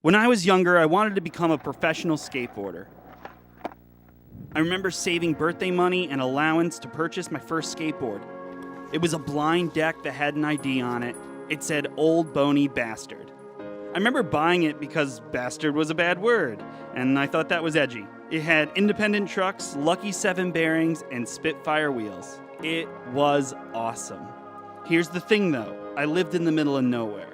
When I was younger, I wanted to become a professional skateboarder. I remember saving birthday money and allowance to purchase my first skateboard. It was a blind deck that had an ID on it. It said Old Bony Bastard. I remember buying it because bastard was a bad word, and I thought that was edgy. It had independent trucks, Lucky 7 bearings, and Spitfire wheels. It was awesome. Here's the thing though, I lived in the middle of nowhere.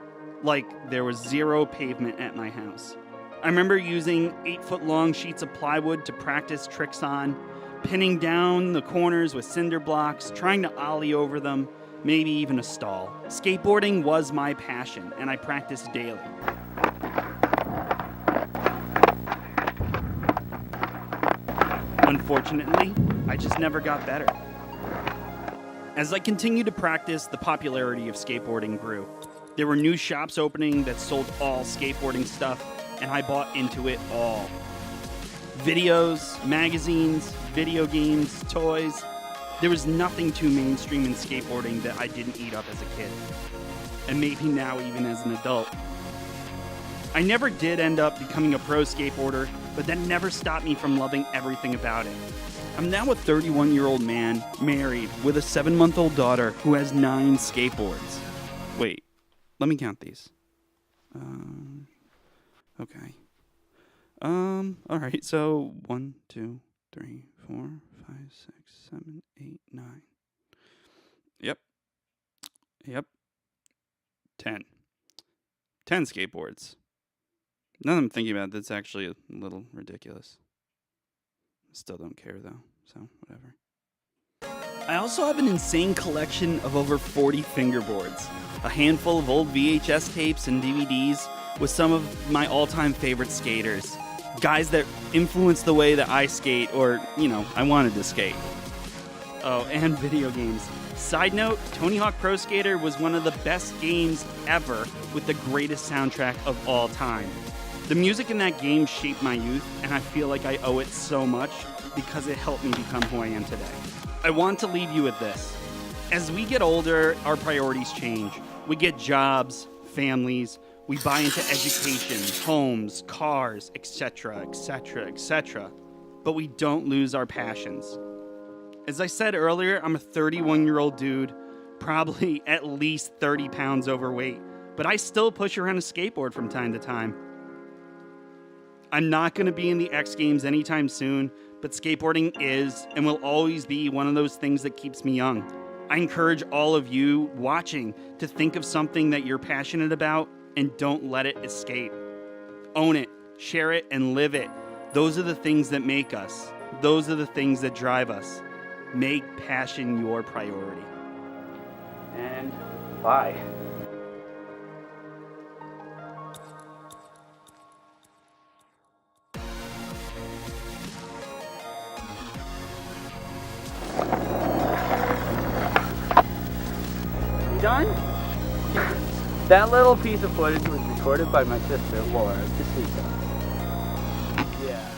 Like, there was zero pavement at my house. I remember using 8-foot-long sheets of plywood to practice tricks on, pinning down the corners with cinder blocks, trying to ollie over them, maybe even a stall. Skateboarding was my passion, and I practiced daily. Unfortunately, I just never got better. As I continued to practice, the popularity of skateboarding grew. There were new shops opening that sold all skateboarding stuff, and I bought into it all. Videos, magazines, video games, toys. There was nothing too mainstream in skateboarding that I didn't eat up as a kid. And maybe now even as an adult. I never did end up becoming a pro skateboarder, but that never stopped me from loving everything about it. I'm now a 31-year-old man, married, with a 7-month-old daughter who has 9 skateboards. Wait, let me count these. Okay. Alright, so 1, 2, 3, 4, 5, 6, 7, 8, 9. Yep. 10. 10 skateboards. Now that I'm thinking about it, that's actually a little ridiculous. Still don't care though, so whatever. I also have an insane collection of over 40 fingerboards, a handful of old VHS tapes and DVDs with some of my all-time favorite skaters. Guys that influenced the way that I skate, or, I wanted to skate. Oh, and video games. Side note, Tony Hawk Pro Skater was one of the best games ever with the greatest soundtrack of all time. The music in that game shaped my youth, and I feel like I owe it so much because it helped me become who I am today. I want to leave you with this. As we get older, our priorities change. We get jobs, families, we buy into education, homes, cars, etc., etc., etc. But we don't lose our passions. As I said earlier, I'm a 31-year-old dude, probably at least 30 pounds overweight, but I still push around a skateboard from time to time. I'm not going to be in the X Games anytime soon, but skateboarding is and will always be one of those things that keeps me young. I encourage all of you watching to think of something that you're passionate about and don't let it escape. Own it, share it, and live it. Those are the things that make us. Those are the things that drive us. Make passion your priority. And bye. Done? That little piece of footage was recorded by my sister, Laura, to see. Yeah.